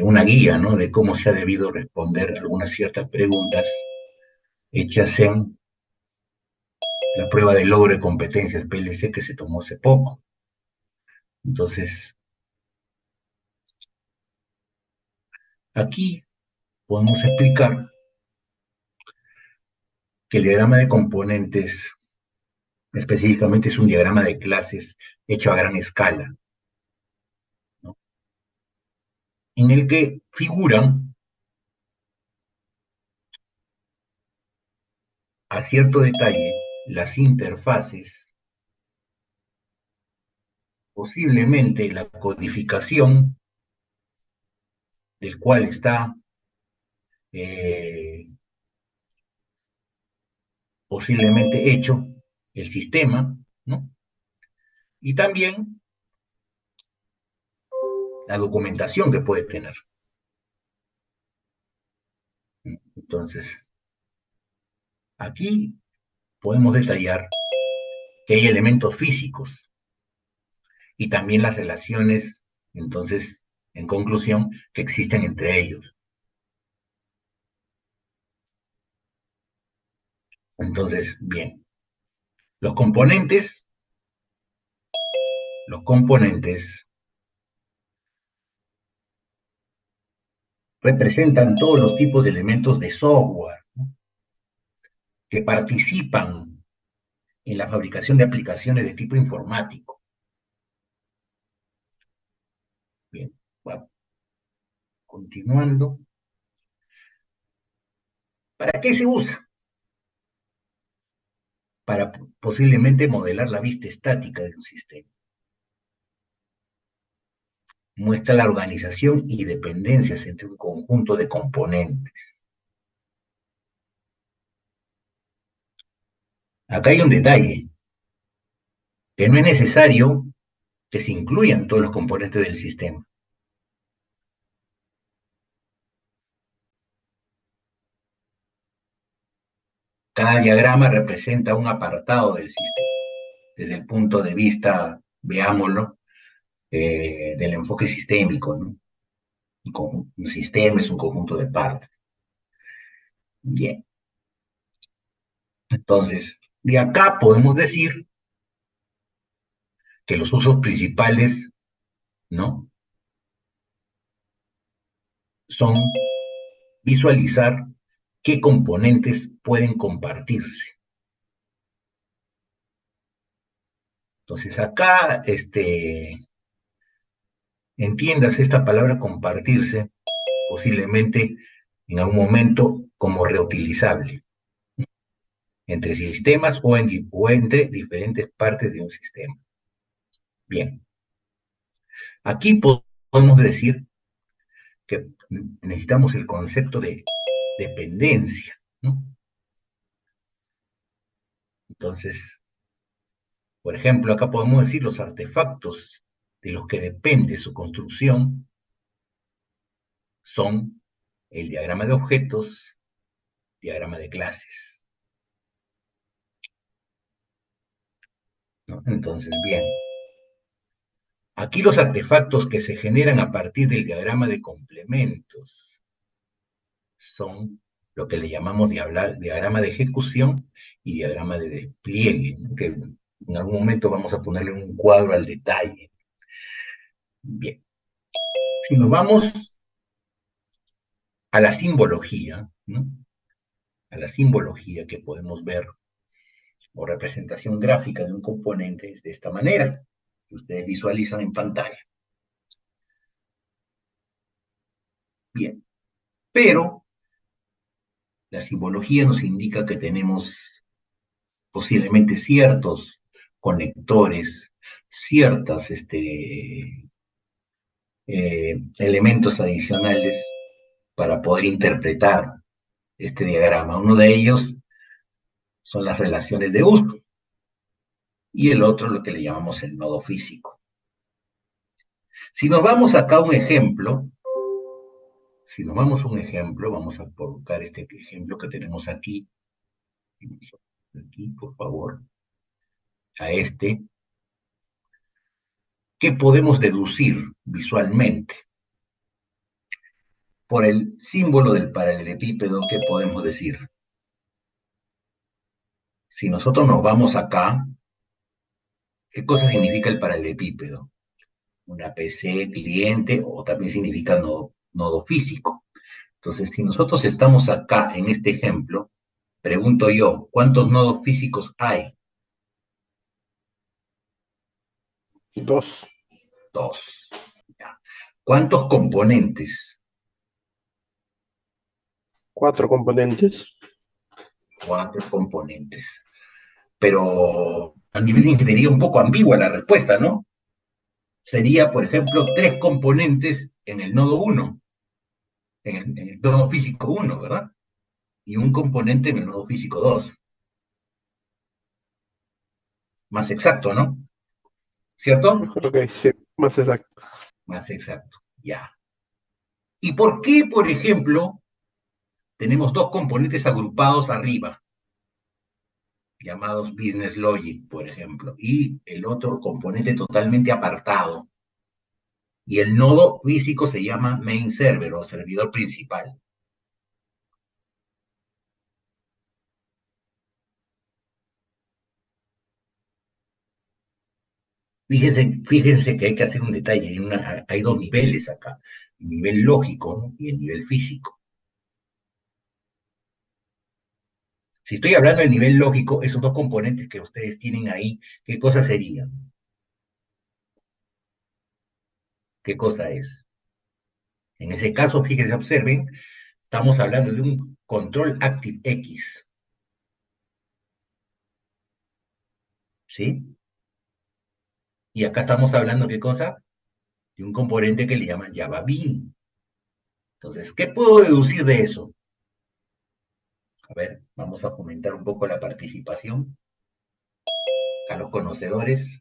una guía, ¿no? De cómo se ha debido responder algunas ciertas preguntas hechas en la prueba de logro de competencias PLC que se tomó hace poco. Entonces, aquí podemos explicar que el diagrama de componentes específicamente es un diagrama de clases hecho a gran escala, ¿no? En el que figuran a cierto detalle las interfaces, posiblemente la codificación del cual está eh, posiblemente hecho el sistema, ¿no? Y también la documentación que puede tener. Entonces, aquí podemos detallar que hay elementos físicos y también las relaciones, entonces, en conclusión, que existen entre ellos. Entonces, bien, los componentes, los componentes representan todos los tipos de elementos de software, ¿no? Que participan en la fabricación de aplicaciones de tipo informático. Bien, bueno, continuando. ¿Para qué se usa? Para posiblemente modelar la vista estática de un sistema. Muestra la organización y dependencias entre un conjunto de componentes. Acá hay un detalle, que no es necesario que se incluyan todos los componentes del sistema. Cada diagrama representa un apartado del sistema, desde el punto de vista, veámoslo, del enfoque sistémico, ¿no? Un sistema es un conjunto de partes. Bien, entonces, de acá podemos decir que los usos principales, ¿no? Son visualizar qué componentes pueden compartirse. Entonces, acá, entiendas esta palabra compartirse, posiblemente en algún momento como reutilizable entre sistemas o entre diferentes partes de un sistema. Bien, aquí podemos decir que necesitamos el concepto de dependencia, ¿no? Entonces, por ejemplo, acá podemos decir los artefactos de los que depende su construcción son el diagrama de objetos, diagrama de clases, ¿no? Entonces, bien, aquí los artefactos que se generan a partir del diagrama de complementos son lo que le llamamos diagrama de ejecución y diagrama de despliegue, ¿no? Que en algún momento vamos a ponerle un cuadro al detalle. Bien, si nos vamos a la simbología, ¿no? A la simbología que podemos ver o representación gráfica de un componente es de esta manera, que ustedes visualizan en pantalla. Bien, pero la simbología nos indica que tenemos posiblemente ciertos conectores, ciertos elementos adicionales para poder interpretar este diagrama. Uno de ellos son las relaciones de uso y el otro lo que le llamamos el nodo físico. Si nos vamos acá a un ejemplo, si nos vamos a un ejemplo, vamos a colocar este ejemplo que tenemos aquí, por favor, a este, ¿qué podemos deducir visualmente? Por el símbolo del paralelepípedo, ¿qué podemos decir? Si nosotros nos vamos acá, ¿qué cosa significa el paralelepípedo? Una PC cliente o también significa nodo físico. Entonces, si nosotros estamos acá en este ejemplo, pregunto yo, ¿cuántos nodos físicos hay? Dos. Dos. Ya. ¿Cuántos componentes? Cuatro componentes. Cuatro componentes. Pero a nivel de ingeniería un poco ambigua la respuesta, ¿no? Sería, por ejemplo, tres componentes en el nodo 1, en el nodo físico 1, ¿verdad? Y un componente en el nodo físico 2. Más exacto, ¿no? ¿Cierto? Ok, sí, más exacto. Más exacto, ya. ¿Y por qué, por ejemplo, tenemos dos componentes agrupados arriba, llamados business logic, por ejemplo, y el otro componente totalmente apartado? Y el nodo físico se llama main server o servidor principal. Fíjense que hay que hacer un detalle, hay dos niveles acá, el nivel lógico, ¿no? Y el nivel físico. Si estoy hablando del nivel lógico, esos dos componentes que ustedes tienen ahí, ¿qué cosa serían? ¿Qué cosa es? En ese caso, fíjense, observen, estamos hablando de un control ActiveX, ¿sí? Y acá estamos hablando, ¿qué cosa? De un componente que le llaman Java Bean. Entonces, ¿qué puedo deducir de eso? A ver, vamos a fomentar un poco la participación a los conocedores.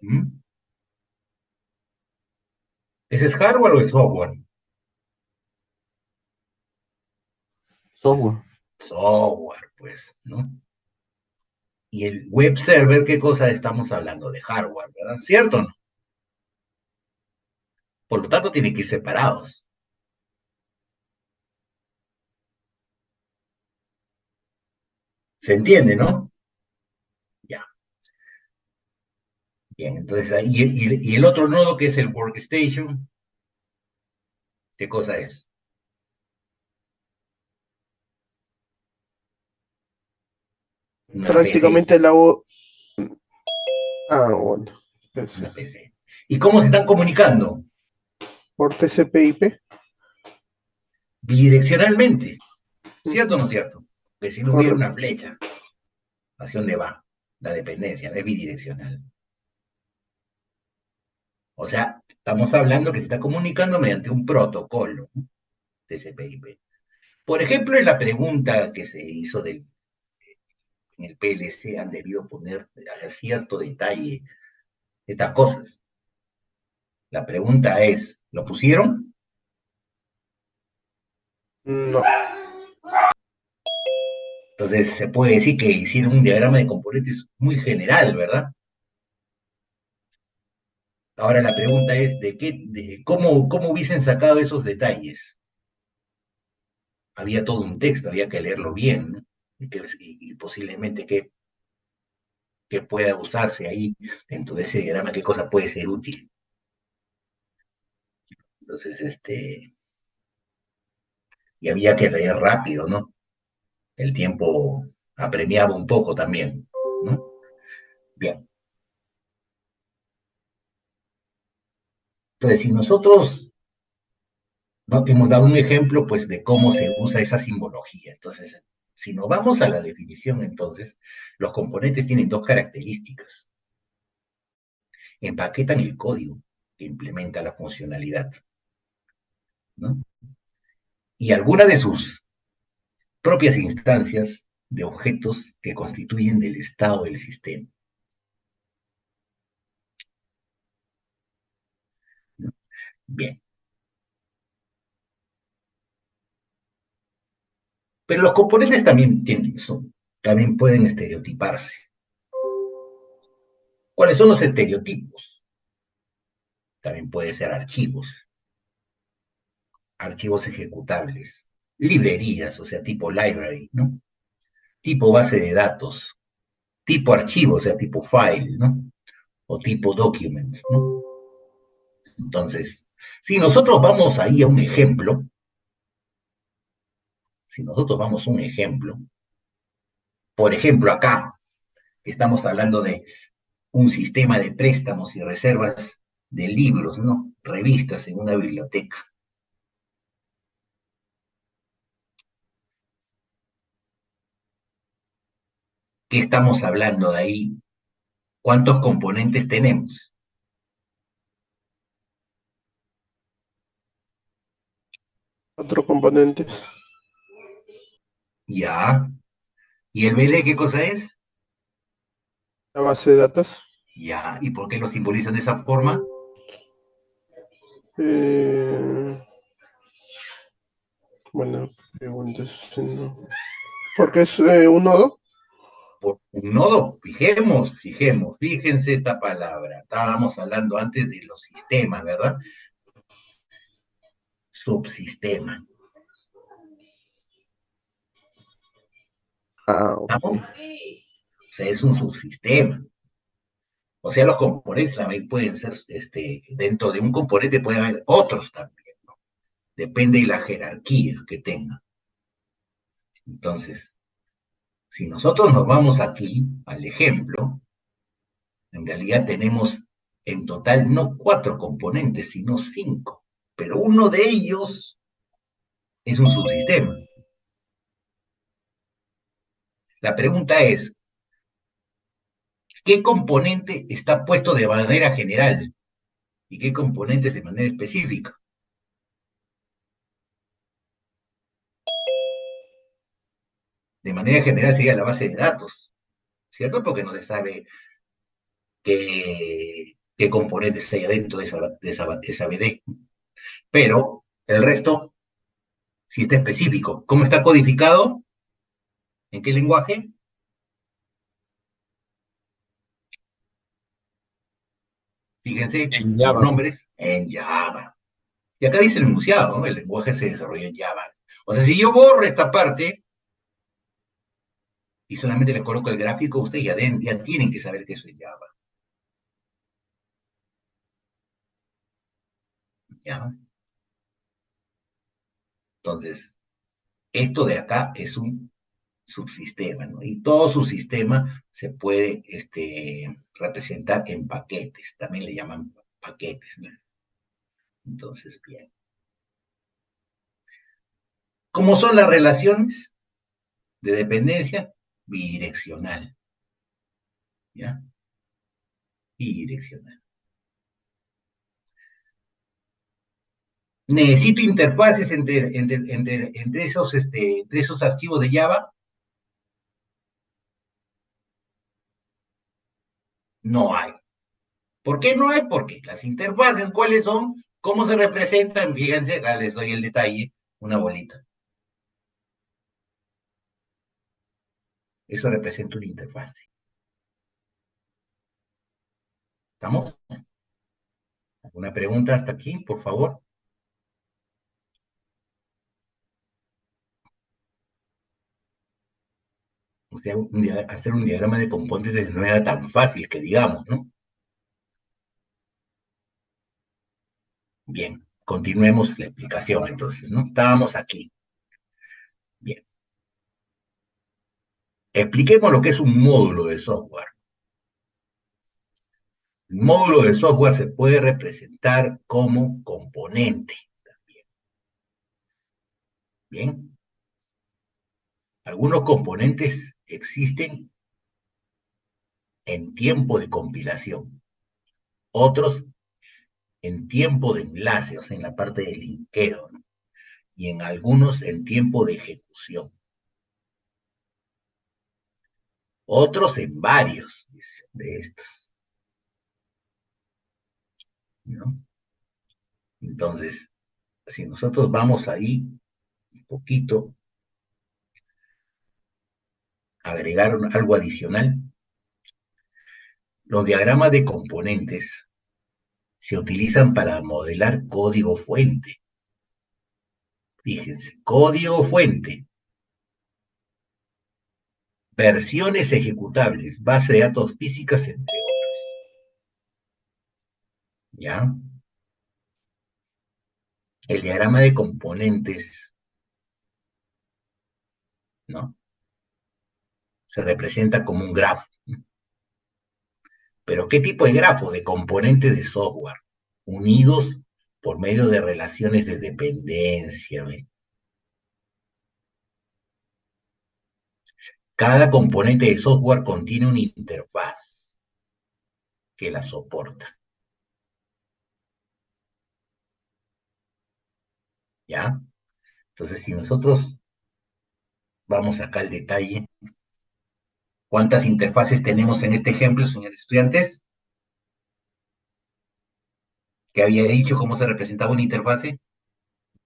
¿Mm? ¿Ese es hardware o es software? Software. Software, pues, ¿no? Y el web server, ¿qué cosa estamos hablando? De hardware, ¿verdad? ¿Cierto o no? Por lo tanto, tienen que ir separados. ¿Se entiende, no? Ya. Bien, entonces, y el otro nodo que es el workstation, ¿qué cosa es? Una PC, Prácticamente la U. Ah, bueno. una PC. ¿Y cómo se están comunicando? Por TCP/IP. Bidireccionalmente, ¿cierto o Ujú, no cierto? Que si no hubiera una correcto. flecha, ¿hacia dónde va? La dependencia, es bidireccional. O sea, estamos hablando que se está comunicando mediante un protocolo, ¿no? TCP/IP. Por ejemplo, en la pregunta que se hizo en el PLC han debido poner a cierto detalle estas cosas. La pregunta es, ¿lo pusieron? No. Entonces se puede decir que hicieron un diagrama de componentes muy general, ¿verdad? Ahora la pregunta es, ¿cómo hubiesen sacado esos detalles? Había todo un texto, había que leerlo bien, ¿no? Y posiblemente que pueda usarse ahí dentro de ese diagrama, qué cosa puede ser útil. Entonces, y había que leer rápido, ¿no? El tiempo apremiaba un poco también, ¿no? Bien, entonces si nosotros ¿no? Hemos dado un ejemplo, pues, de cómo se usa esa simbología. Entonces, si nos vamos a la definición, entonces, los componentes tienen dos características. Empaquetan el código que implementa la funcionalidad, ¿no? Y alguna de sus propias instancias de objetos que constituyen del estado del sistema, ¿no? Bien. Pero los componentes también también pueden estereotiparse. ¿Cuáles son los estereotipos? también puede ser archivos ejecutables, librerías, o sea, tipo library, ¿no? Tipo base de datos, tipo archivo, o sea, tipo file, ¿no? O tipo documents, ¿no? Entonces, si nosotros vamos ahí a un ejemplo, si nosotros vamos a un ejemplo, por ejemplo, acá, que estamos hablando de un sistema de préstamos y reservas de libros, ¿no? Revistas en una biblioteca. ¿Qué estamos hablando de ahí? ¿Cuántos componentes tenemos? 4 componentes. Ya. ¿Y el BD qué cosa es? La base de datos. Ya. ¿Y por qué lo simbolizan de esa forma? Eh, bueno, preguntas. No. Porque es un nodo. Por un nodo. Fíjense esta palabra. Estábamos hablando antes de los sistemas, ¿verdad? Subsistema. Ah, ok. ¿Estamos? O sea, es un subsistema. O sea, los componentes también pueden ser, dentro de un componente pueden haber otros también. Depende de la jerarquía que tenga. Entonces, si nosotros nos vamos aquí al ejemplo, en realidad tenemos en total no 4 componentes, sino 5. Pero uno de ellos es un subsistema. La pregunta es, ¿qué componente está puesto de manera general y qué componentes de manera específica? De manera general sería la base de datos, ¿cierto? Porque no se sabe qué componentes hay adentro de esa BD. Pero el resto sí está específico. ¿Cómo está codificado? ¿En qué lenguaje? Fíjense, En los Java. nombres en Java. Y acá dice el enunciado, ¿no? El lenguaje se desarrolla en Java. O sea, si yo borro esta parte y solamente le coloco el gráfico, ustedes ya tienen que saber que eso es Java. ¿Ya? Entonces, esto de acá es un subsistema, ¿no? Y todo subsistema se puede representar en paquetes, también le llaman paquetes, ¿no? Entonces, bien. ¿Cómo son las relaciones de dependencia? Bidireccional, ¿ya? Bidireccional. ¿Necesito interfaces entre esos archivos de Java? No hay. ¿Por qué no hay? Porque las interfaces, ¿cuáles son? ¿Cómo se representan? Fíjense, acá les doy el detalle, una bolita. Eso representa una interfase. ¿Estamos? ¿Alguna pregunta hasta aquí, por favor? O sea, hacer un diagrama de componentes no era tan fácil que digamos, ¿no? Bien, continuemos la explicación entonces, ¿no? Estábamos aquí. Bien, expliquemos lo que es un módulo de software. El módulo de software se puede representar como componente también. Bien, algunos componentes existen en tiempo de compilación, otros en tiempo de enlace, o sea, en la parte de linkeo, ¿no? Y en algunos en tiempo de ejecución, otros en varios de estos, ¿no? Entonces, si nosotros vamos ahí un poquito, agregar algo adicional, los diagramas de componentes se utilizan para modelar código fuente. Fíjense, código fuente, versiones ejecutables, base de datos físicas, entre otros. ¿Ya? El diagrama de componentes, ¿no? Se representa como un grafo. Pero ¿qué tipo de grafo? De componentes de software, unidos por medio de relaciones de dependencia. ¿Ve? Cada componente de software contiene una interfaz que la soporta. ¿Ya? Entonces, si nosotros vamos acá al detalle, ¿cuántas interfaces tenemos en este ejemplo, señores estudiantes? ¿Qué había dicho cómo se representaba una interfase?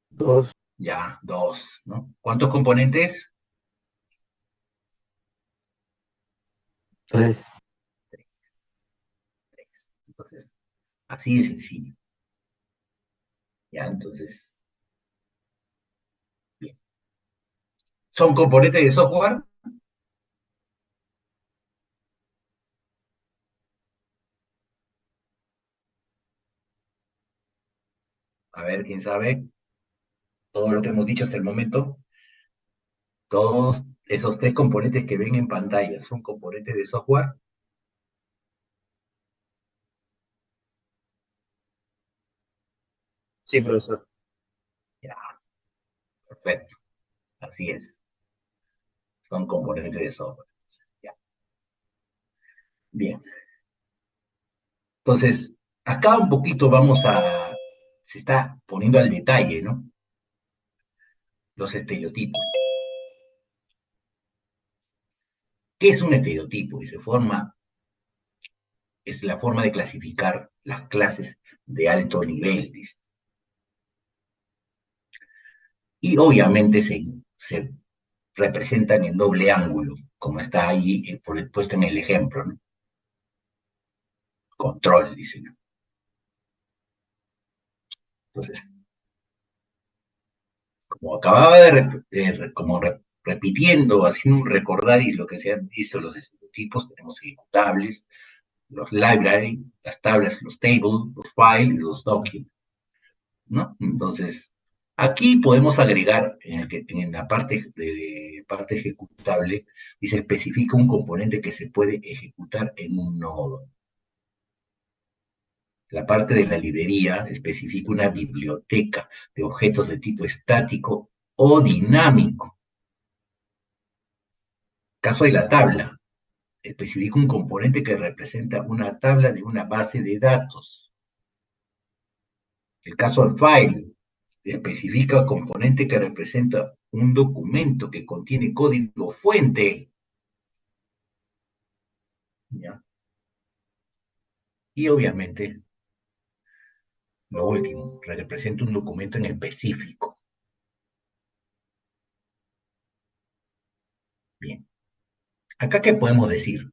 Dos, Ya, dos, ¿no? ¿Cuántos componentes? tres. Tres. Entonces, así de sencillo. Ya, entonces, bien. ¿Son componentes de software? A ver, ¿quién sabe? Todo lo que hemos dicho hasta el momento, todos esos tres componentes que ven en pantalla, ¿son componentes de software? Sí, profesor. Ya, perfecto. Así es. Son componentes de software. Ya, bien. Entonces, acá un poquito se está poniendo al detalle, ¿no? Los estereotipos. ¿Qué es un estereotipo? Es la forma de clasificar las clases de alto nivel, dice. Y obviamente se representan en doble ángulo, como está ahí puesto en el ejemplo, ¿no? Control, dice, ¿no? Entonces, como acababa repitiendo, haciendo un recordar y lo que se han visto los estereotipos, tenemos ejecutables, los library, las tablas, los tables, los files y los documents, ¿no? Entonces, aquí podemos agregar en la parte ejecutable, dice, especifica un componente que se puede ejecutar en un nodo. La parte de la librería especifica una biblioteca de objetos de tipo estático o dinámico. Caso de la tabla, especifica un componente que representa una tabla de una base de datos. El caso del file, especifica un componente que representa un documento que contiene código fuente. ¿Ya? Y obviamente, lo último, representa un documento en específico. Bien. Acá, ¿qué podemos decir?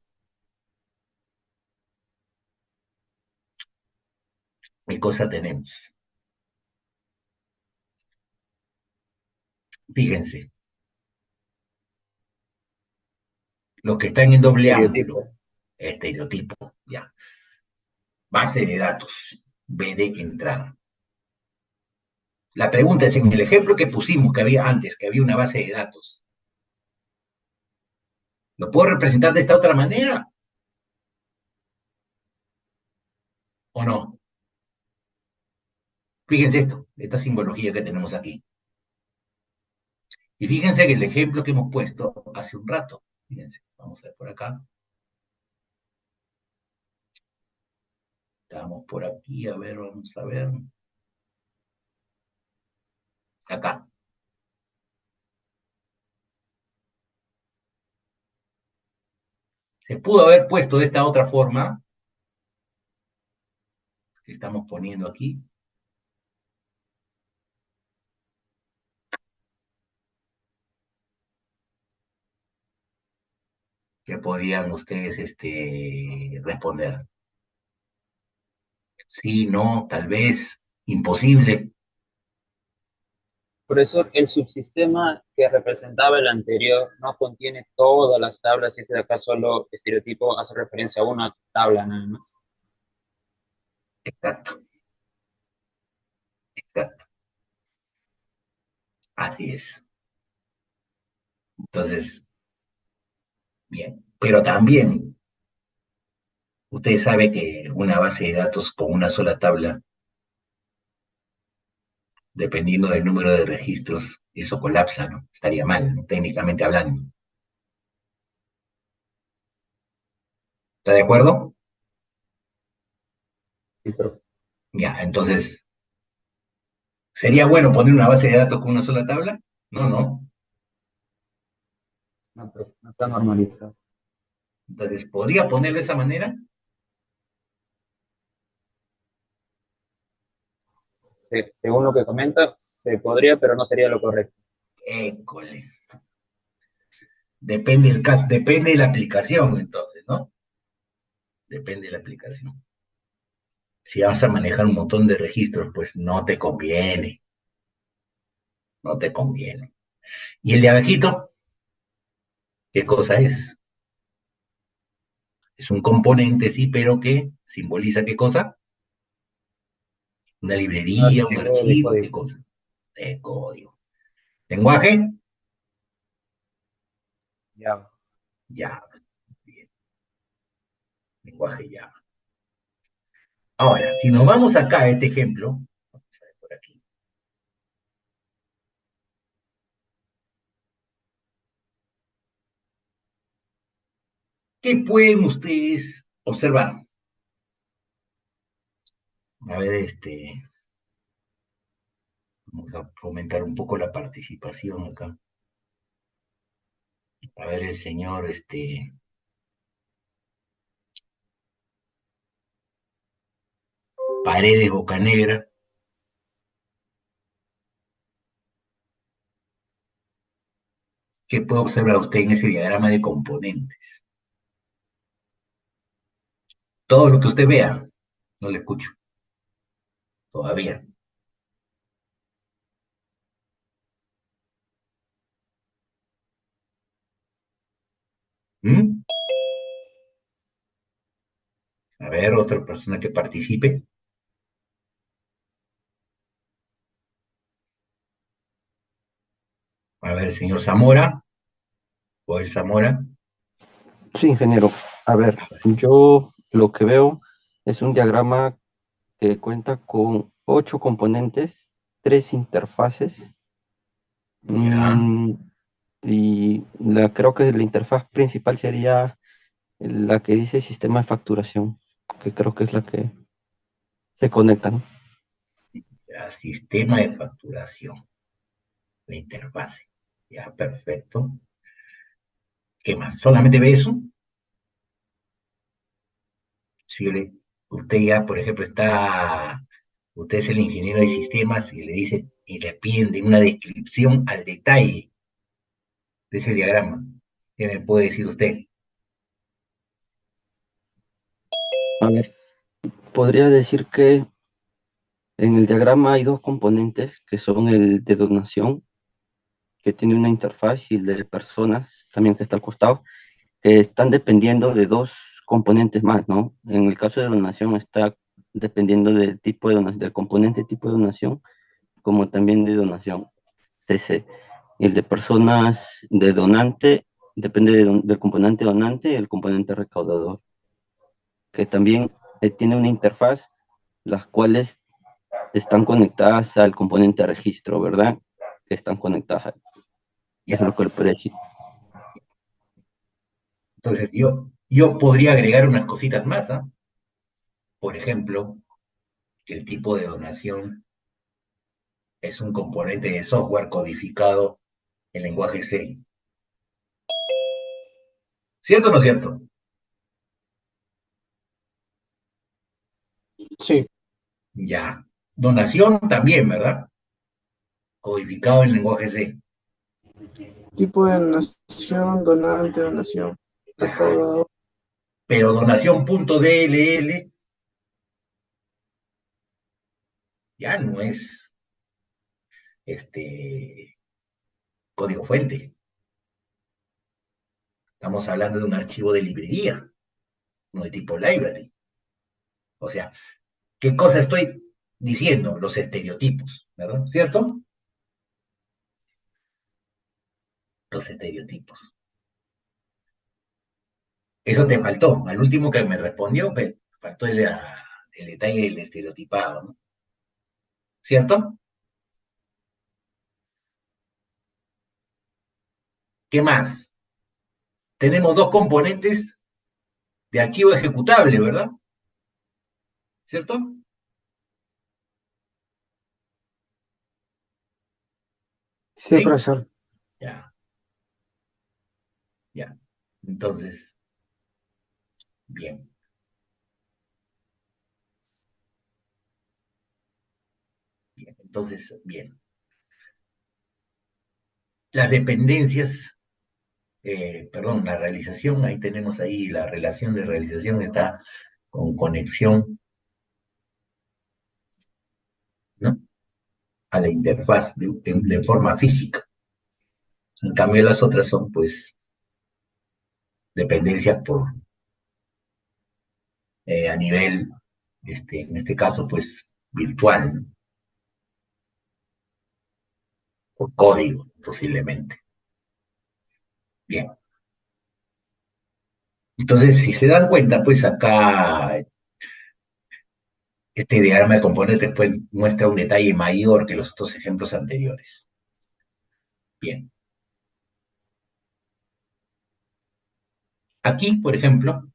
¿Qué cosa tenemos? Fíjense, los que están en doble ángulo, Estereotipo. estereotipo, ya. Base de datos, B de entrada. La pregunta es, en el ejemplo que pusimos que había antes, que había una base de datos, ¿lo puedo representar de esta otra manera o no? Fíjense esto, esta simbología que tenemos aquí. Y fíjense que el ejemplo que hemos puesto hace un rato, fíjense, vamos a ver por acá. Estamos por aquí, a ver, vamos a ver. Acá. Se pudo haber puesto de esta otra forma que estamos poniendo aquí. Que podrían ustedes responder. Sí, no, tal vez, imposible. Profesor, el subsistema que representaba el anterior no contiene todas las tablas, y este de acá solo estereotipo hace referencia a una tabla nada más. Exacto, exacto. Así es. Entonces, bien. Pero también, usted sabe que una base de datos con una sola tabla, dependiendo del número de registros, eso colapsa, ¿no? Estaría mal, ¿no? Técnicamente hablando. ¿Está de acuerdo? Sí, pero Ya, entonces, ¿sería bueno poner una base de datos con una sola tabla? No, no. no, pero no está normalizado. Entonces, ¿podría poner de esa manera? Según lo que comenta, se podría, pero no sería lo correcto. École. Depende del caso, depende de la aplicación, entonces, ¿no? Depende de la aplicación. Si vas a manejar un montón de registros, pues no te conviene, no te conviene. ¿Y el de abajito? ¿Qué cosa es? Es un componente, sí, pero que simboliza qué cosa? Una Un librería, un archivo de archivo, ¿qué código. cosa? De código. ¿Lenguaje? Ya. Ya, bien, lenguaje ya. Ahora, si nos vamos acá a este ejemplo, vamos a ver por aquí. ¿Qué pueden ustedes observar? A ver, vamos a fomentar un poco la participación acá. A ver, el señor, Paredes Bocanegra. ¿Qué puede observar usted en ese diagrama de componentes? Todo lo que usted vea, no le escucho todavía. ¿Mm? A ver, otra persona que participe. A ver, señor Zamora, o el Zamora. Sí, ingeniero. A ver, yo lo que veo es un diagrama que cuenta con 8 componentes, 3 interfaces, Ya, mm, y creo que la interfaz principal sería la que dice sistema de facturación, que creo que es la que se conecta, ¿no? ya, sistema de facturación, la interfase. Ya, perfecto. ¿Qué más? ¿Solamente ve eso? Si usted ya, por ejemplo, usted es el ingeniero de sistemas y le dice, y le piden de una descripción al detalle de ese diagrama. ¿Qué me puede decir usted? A ver, podría decir que en el diagrama hay 2 componentes, que son el de donación, que tiene una interfaz, y el de personas, también que está al costado, que están dependiendo de 2 componentes más, ¿no? En el caso de donación está dependiendo del tipo de donación, del componente tipo de donación, como también de donación, CC. El de personas de donante depende del componente donante y el componente recaudador, que también tiene una interfaz, las cuales están conectadas al componente registro, ¿verdad? Que están conectadas ahí. Eso es Ya. lo que le podría decir. Entonces, yo podría agregar unas cositas más, ¿ah? Por ejemplo, que el tipo de donación es un componente de software codificado en lenguaje C. ¿Cierto o no cierto? Sí, Ya. Donación también, ¿verdad? Codificado en lenguaje C. Tipo de donación, donante, donación, Ajá. recaudador. Pero donación.dll ya no es código fuente. Estamos hablando de un archivo de librería, no de tipo library. O sea, ¿qué cosa estoy diciendo? Los estereotipos, ¿verdad? ¿Cierto? Los estereotipos. Eso te faltó. Al último que me respondió, pues, faltó el detalle del estereotipado, ¿no? ¿Cierto? ¿Qué más? Tenemos dos componentes de archivo ejecutable, ¿verdad? ¿Cierto? Sí, ¿Sí? profesor. Ya, ya. Entonces, bien. Bien, entonces, bien. Las dependencias, perdón, la realización, ahí tenemos ahí la relación de realización está con conexión, ¿no? A la interfaz de forma física. En cambio, las otras son, pues, dependencias a nivel, en este caso, pues, virtual, ¿no? Por código, posiblemente. Bien. Entonces, si se dan cuenta, pues acá este diagrama de componentes pues, muestra un detalle mayor que los otros ejemplos anteriores. Bien. Aquí, por ejemplo,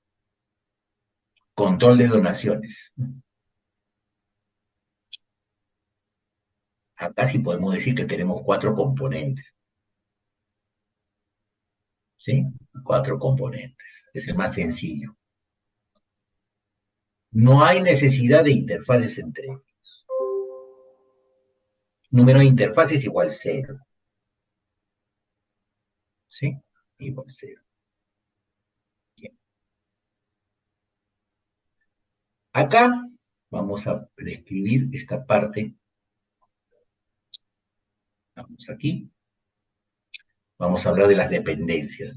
control de donaciones. Acá sí podemos decir que tenemos 4 componentes. ¿Sí? 4 componentes. Es el más sencillo. No hay necesidad de interfaces entre ellos. Número de interfaces igual 0. ¿Sí? Igual 0. Bien. Acá vamos a describir esta parte. Vamos aquí. Vamos a hablar de las dependencias.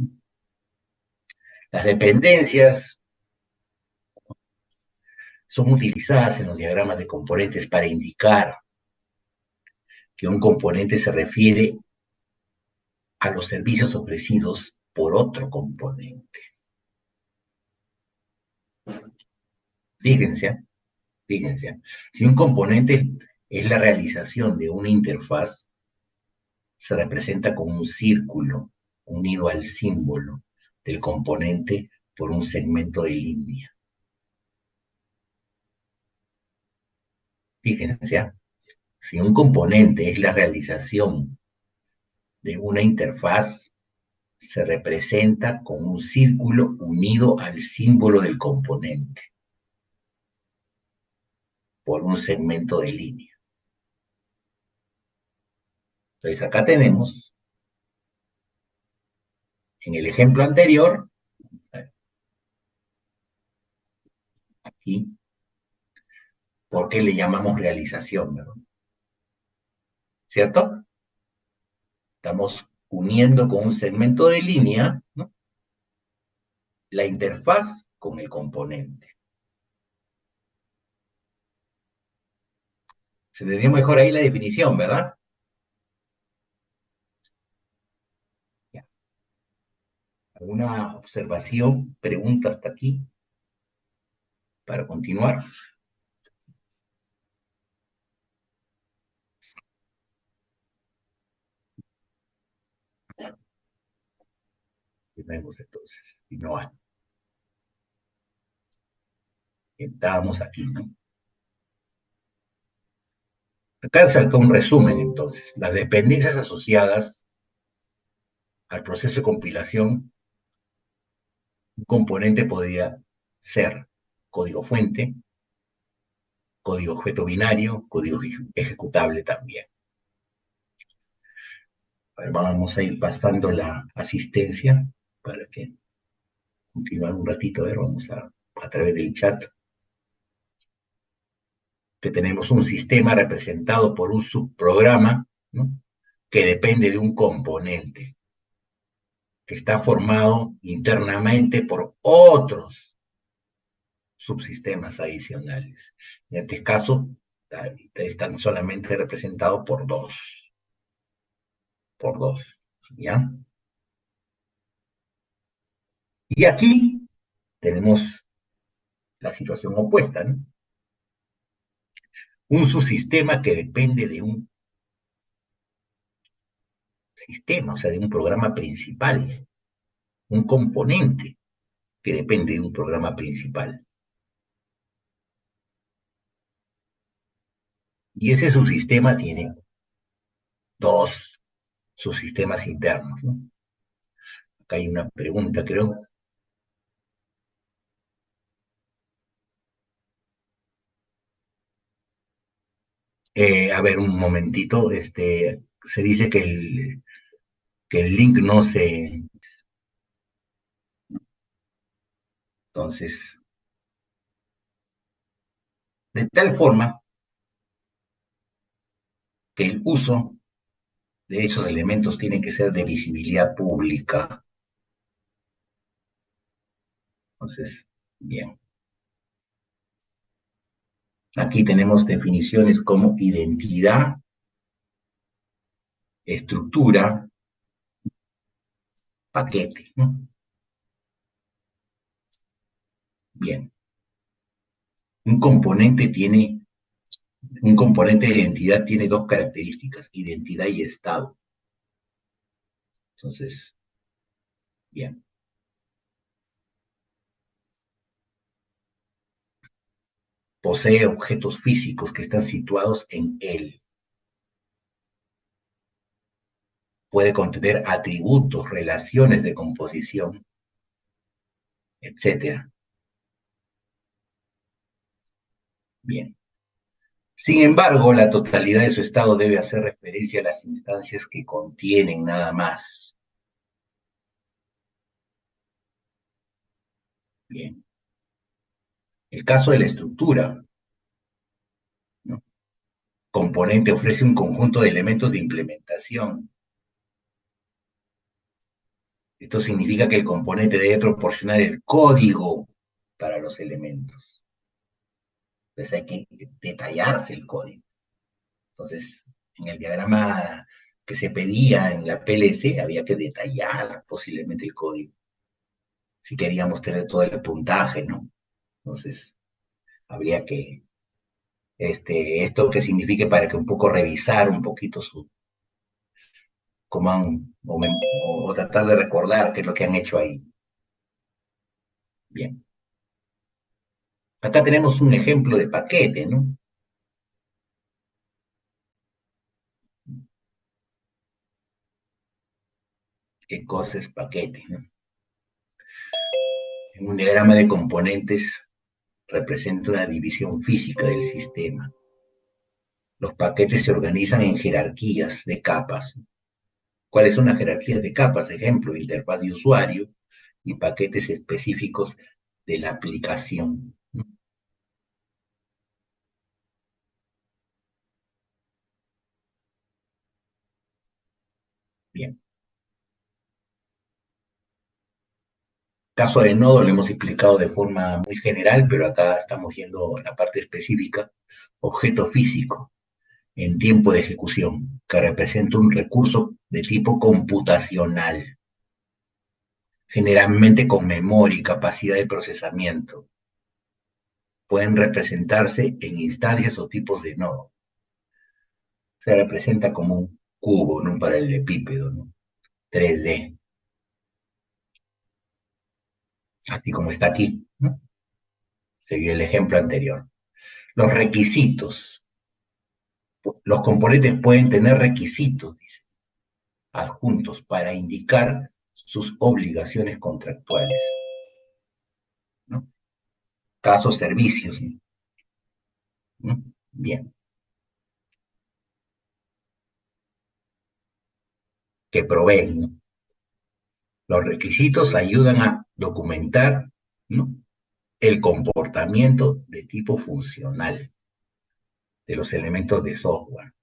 Las dependencias son utilizadas en los diagramas de componentes para indicar que un componente se refiere a los servicios ofrecidos por otro componente. Fíjense, fíjense, si un componente es la realización de una interfaz, se representa con un círculo unido al símbolo del componente por un segmento de línea. Fíjense, si un componente es la realización de una interfaz, se representa con un círculo unido al símbolo del componente por un segmento de línea. Entonces acá tenemos, en el ejemplo anterior, aquí, ¿por qué le llamamos realización? ¿No? ¿Cierto? Estamos uniendo con un segmento de línea, ¿no?, la interfaz con el componente. Se le dio mejor ahí la definición, ¿verdad? Ya. ¿Alguna observación, pregunta hasta aquí? Para continuar. Vemos entonces, si no hay. Estábamos aquí, ¿no? Acá salta un resumen, entonces. Las dependencias asociadas al proceso de compilación, un componente podría ser código fuente, código objeto binario, código ejecutable también. Vamos a ir pasando la asistencia para que continuar un ratito. A ver, vamos a través del chat. que tenemos un sistema representado por un subprograma, ¿no?, que depende de un componente, que está formado internamente por otros subsistemas adicionales. En este caso, están solamente representados por dos, ¿ya? Y aquí tenemos la situación opuesta, ¿no? Un subsistema que depende de un sistema, o sea, de un programa principal, un componente que depende de un programa principal. Y ese subsistema tiene dos subsistemas internos, ¿no? Acá hay una pregunta, creo. A ver, un momentito. Se dice que el link no se... Entonces, de tal forma que el uso de esos elementos tiene que ser de visibilidad pública. Entonces, bien. Aquí tenemos definiciones como identidad, estructura, paquete, ¿no? Bien. Un componente de identidad tiene dos características, identidad y estado. Entonces, bien. Posee objetos físicos que están situados en él. Puede contener atributos, relaciones de composición, etc. Bien. Sin embargo, la totalidad de su estado debe hacer referencia a las instancias que contienen nada más. Bien. El caso de la estructura, ¿no? Componente ofrece un conjunto de elementos de implementación. Esto significa que el componente debe proporcionar el código para los elementos. Entonces hay que detallarse el código. Entonces, en el diagrama que se pedía en la PLC había que detallar posiblemente el código, si queríamos tener todo el puntaje, ¿no? Entonces, habría que, esto que signifique para que un poco revisar un poquito o tratar de recordar qué es lo que han hecho ahí. Bien. Acá tenemos un ejemplo de paquete, ¿no? ¿Qué cosa es paquete, no? En un diagrama de componentes representa una división física del sistema. Los paquetes se organizan en jerarquías de capas. ¿Cuáles son las jerarquías de capas? Ejemplo, interfaz de usuario y paquetes específicos de la aplicación. Bien. Caso de nodo lo hemos explicado de forma muy general, pero acá estamos yendo a la parte específica. Objeto físico en tiempo de ejecución, que representa un recurso de tipo computacional, generalmente con memoria y capacidad de procesamiento. Pueden representarse en instancias o tipos de nodo. Se representa como un cubo, ¿no?, un paralelepípedo, ¿no? 3D. Así como está aquí, ¿no? Se vio el ejemplo anterior. Los requisitos. Los componentes pueden tener requisitos, dice, adjuntos para indicar sus obligaciones contractuales, ¿no? Casos, servicios, ¿no? Bien. Que proveen, ¿no? Los requisitos ayudan a documentar, ¿no?, el comportamiento de tipo funcional. de los elementos de software.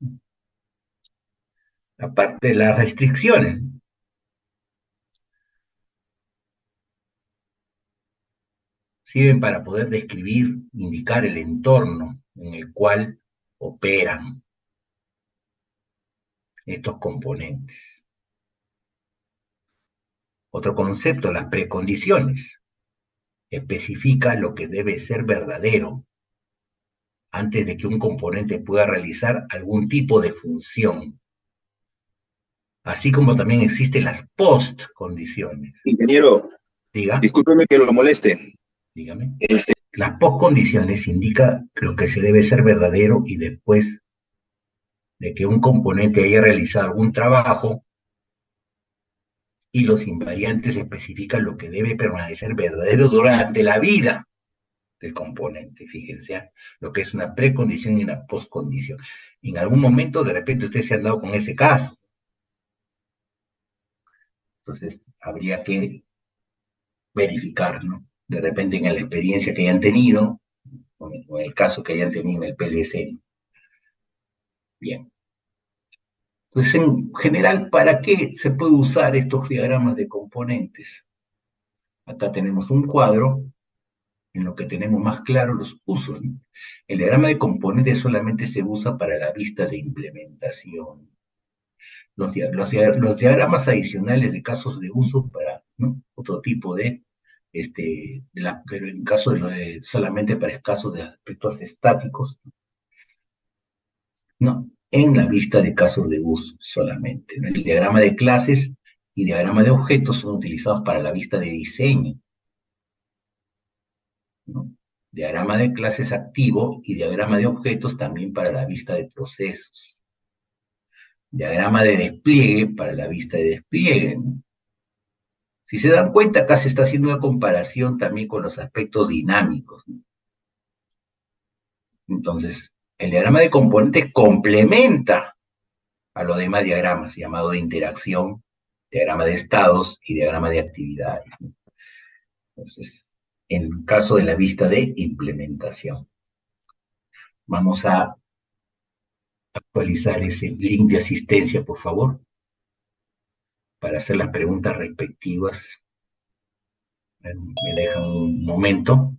Aparte de las restricciones, sirven para poder describir, indicar el entorno en el cual operan estos componentes. Otro concepto, las precondiciones. Especifica lo que debe ser verdadero antes de que un componente pueda realizar algún tipo de función. Así como también existen las postcondiciones. Ingeniero, Diga, discúlpeme que lo moleste. dígame. Las postcondiciones indican lo que se debe ser verdadero y después de que un componente haya realizado algún trabajo, y los invariantes especifican lo que debe permanecer verdadero durante la vida del componente. Fíjense, ¿eh? Lo que es una precondición y una postcondición. En algún momento, de repente, ustedes se han dado con ese caso. Entonces, habría que verificar, ¿no? De repente, en la experiencia que hayan tenido, o en el caso que hayan tenido en el PLC. Bien. Pues en general, ¿para qué se puede usar estos diagramas de componentes? Acá tenemos un cuadro en lo que tenemos más claro los usos, ¿no? El diagrama de componentes solamente se usa para la vista de implementación. Los diagramas adicionales de casos de uso para, ¿no?, otro tipo pero en caso solamente para casos de aspectos estáticos, ¿no? En la vista de casos de uso solamente, ¿no? El diagrama de clases y diagrama de objetos son utilizados para la vista de diseño, ¿no? Diagrama de clases activo y diagrama de objetos también para la vista de procesos. Diagrama de despliegue para la vista de despliegue, ¿no? Si se dan cuenta, acá se está haciendo una comparación también con los aspectos dinámicos, ¿no? Entonces, el diagrama de componentes complementa a los demás diagramas, llamado de interacción, diagrama de estados y diagrama de actividades, ¿no? Entonces, en el caso de la vista de implementación, vamos a actualizar ese link de asistencia, por favor, para hacer las preguntas respectivas. Me dejan un momento.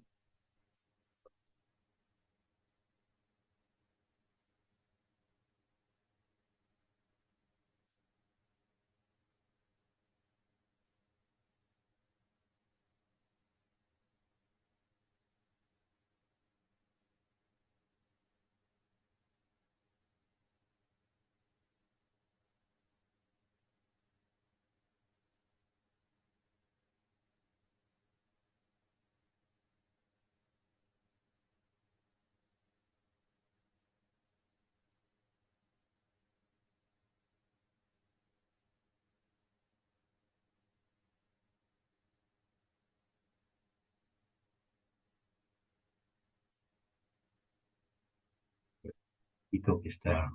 Y creo que está.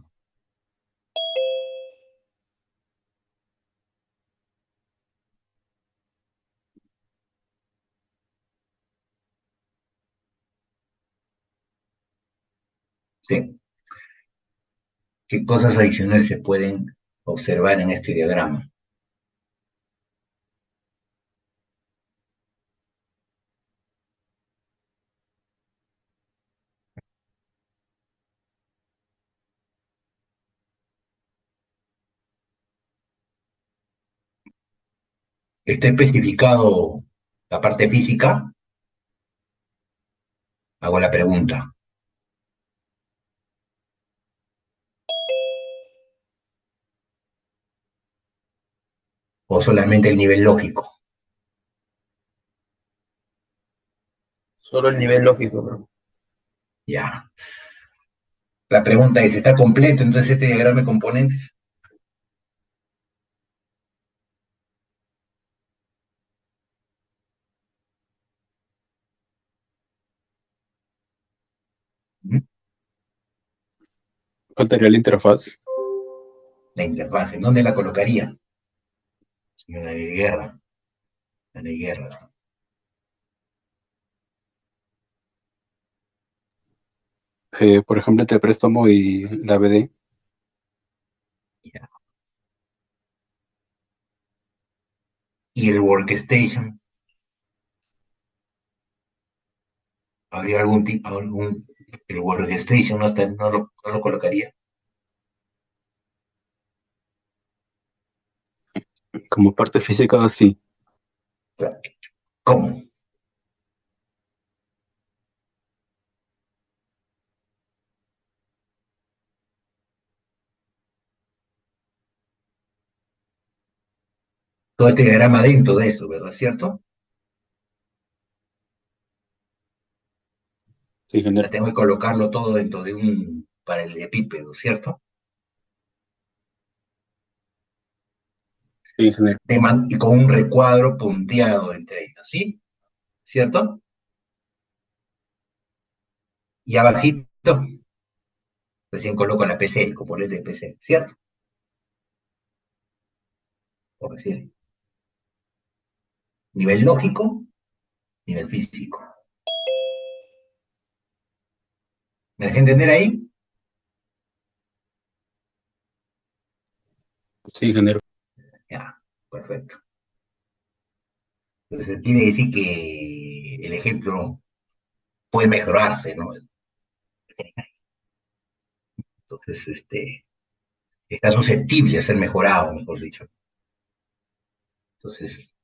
Sí. ¿Qué cosas adicionales se pueden observar en este diagrama? ¿Está especificado la parte física? Hago la pregunta. ¿O solamente el nivel lógico? Solo el nivel lógico, bro. Ya. La pregunta es, ¿está completo entonces este diagrama de componentes? ¿Mm? Faltaría la interfaz. La interfaz, ¿en dónde la colocaría? Señora de Guerra. De Guerra, sí. Por ejemplo, entre préstamo y la BD. Ya. Y el workstation, ¿habría algún tipo, el workstation no lo colocaría? Como parte física, sí. O sea, ¿cómo? Todo este diagrama dentro de eso, ¿verdad? ¿Cierto? Sí, O sea, ingeniero. tengo que colocarlo todo dentro de un paralelepípedo, ¿cierto? Sí, ingeniero. Y con un recuadro punteado entre ellos, ¿sí? ¿Cierto? Y abajito, recién coloco la PC, el componente de PC, ¿cierto? Por decir, nivel lógico, nivel físico. ¿Me dejé entender ahí? Sí, ingeniero. Ya, perfecto. Entonces, tiene que decir que el ejemplo puede mejorarse, ¿no? Entonces, está susceptible a ser mejorado, mejor dicho. Entonces,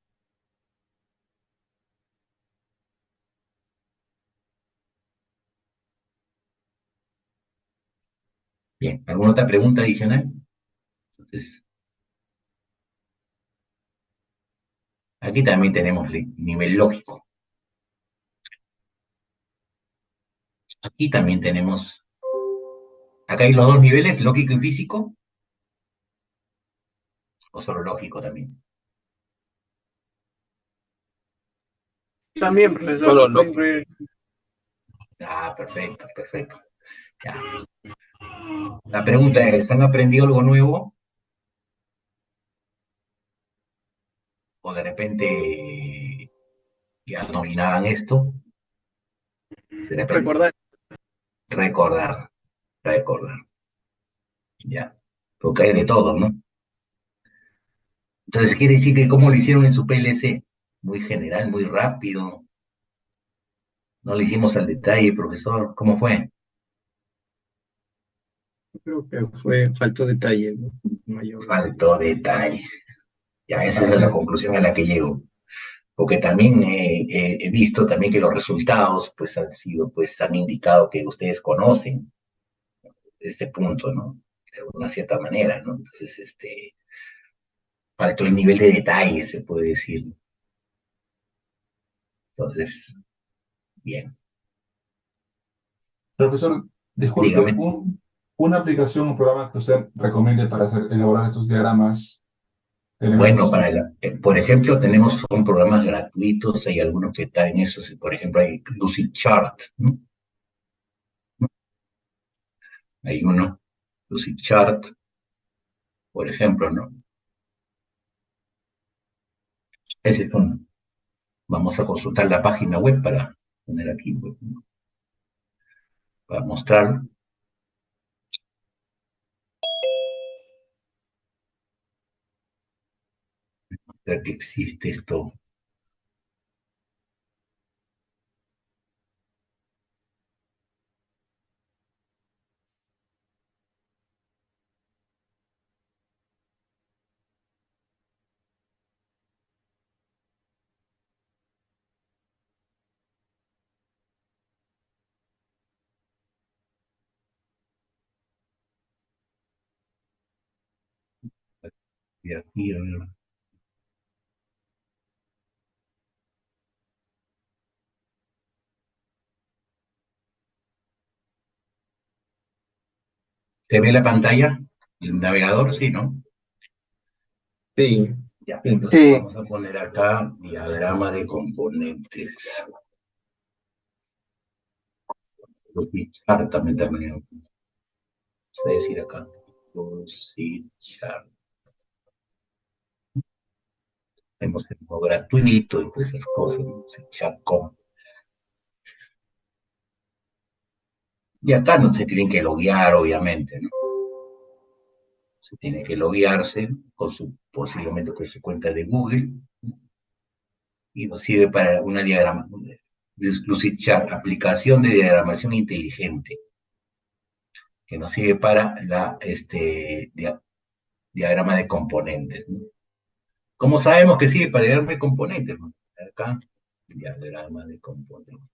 bien, ¿alguna otra pregunta adicional? Entonces, aquí también tenemos nivel lógico. Aquí también tenemos, acá hay los dos niveles, lógico y físico, o solo lógico también. También, profesor, Solo se puede lógico. incluir. Ah, perfecto, perfecto. Ya. La pregunta es, ¿han aprendido algo nuevo? ¿O de repente ya dominaban esto? De repente, Recordar. recordar, recordar. Ya. Porque hay de todo, ¿no? Entonces quiere decir que cómo lo hicieron en su PLC. Muy general, muy rápido. No le hicimos al detalle, profesor. ¿Cómo fue? Creo que faltó detalle, ¿no? Mayor. Faltó detalle. Ya, esa es la conclusión a la que llego. Porque también he visto también que los resultados pues han sido, pues han indicado que ustedes conocen este punto, ¿no? De una cierta manera, ¿no? Entonces, faltó el nivel de detalle, se puede decir. Entonces, bien, Profesor, disculpe, dígame. una aplicación o programa que usted recomiende para elaborar estos diagramas de Bueno, elementos. por ejemplo, tenemos son programas gratuitos, hay algunos que están en eso, por ejemplo, hay Lucidchart, ¿no? Hay uno, Lucidchart, por ejemplo, ¿no? Ese es uno. Vamos a consultar la página web para poner aquí, pues, ¿no? Para mostrarlo. Ver que existe esto. Y aquí, a ver. ¿Se ve la pantalla? ¿El navegador? Sí, ¿no? Sí, Ya, sí. entonces Sí, vamos a poner acá diagrama de componentes. Lucidchart también. Voy a decir acá. Lucidchart. Tenemos el modo gratuito y todas esas cosas. Lucidchart.com. Y acá no se tienen que loguear, obviamente, ¿no? Se tiene que loguearse posiblemente con su cuenta de Google, y nos sirve para una LucidChart, aplicación de diagramación inteligente, que nos sirve para diagrama de componentes, ¿no? ¿Cómo sabemos que sirve para diagrama de componentes? ¿No? Acá, diagrama de componentes.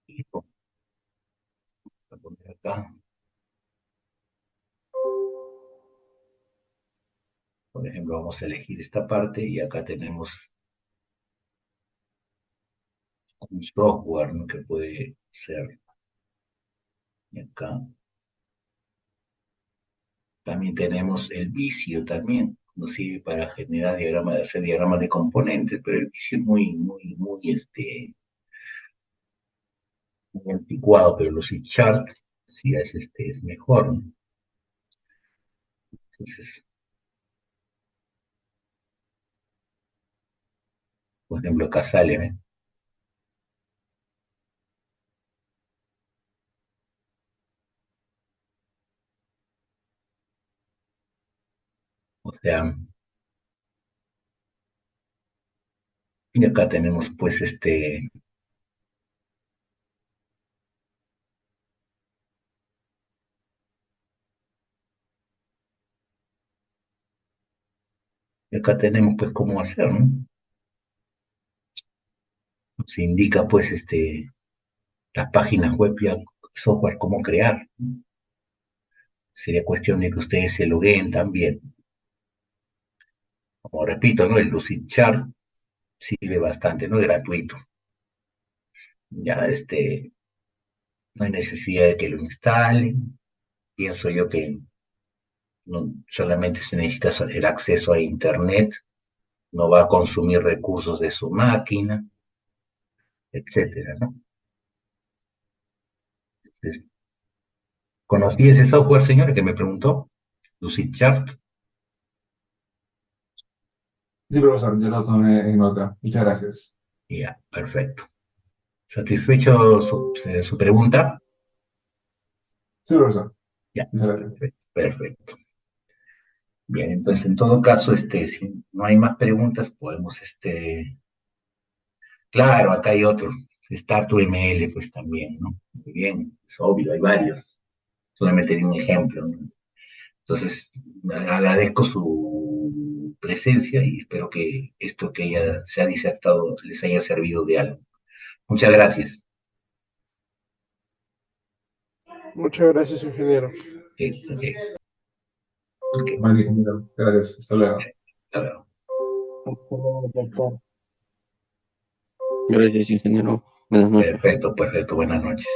Y voy a poner acá, por ejemplo, vamos a elegir esta parte y acá tenemos un software, ¿no?, que puede ser. Y acá también tenemos el vicio también, nos sirve para generar diagramas, hacer diagramas de componentes, pero el vicio es muy anticuado, pero los chart sí es mejor, ¿no? Entonces, por ejemplo, acá sale, ¿eh? O sea, y acá tenemos pues y acá tenemos pues cómo hacer, ¿no? Nos indica pues las páginas web y el software cómo crear, ¿no? Sería cuestión de que ustedes se logueen también. Como repito, ¿no? El LucidChart sirve bastante, ¿no? Gratuito. Ya no hay necesidad de que lo instalen. Pienso yo que no, solamente se necesita el acceso a Internet, no va a consumir recursos de su máquina, etcétera, ¿no? Entonces, ¿conocí ese software, señor, que me preguntó? LucidChart. Sí, profesor, ya lo tomé en nota. Muchas gracias. Ya, perfecto. ¿Satisfecho su pregunta? Sí, profesor. Ya, Muchas gracias. perfecto, perfecto. Bien, entonces en todo caso, si no hay más preguntas, podemos, claro, acá hay otro, StartUML, pues también, ¿no? Muy bien, es obvio, hay varios. Solamente di un ejemplo, ¿no? Entonces, agradezco su presencia y espero que esto que ella se ha disertado les haya servido de algo. Muchas gracias. Muchas gracias, ingeniero. Ok, ok, Vale, ingeniero. Gracias. Hasta luego. hasta luego. Hasta luego, doctor. Gracias, ingeniero. Buenas noches. Perfecto, perfecto. Buenas noches.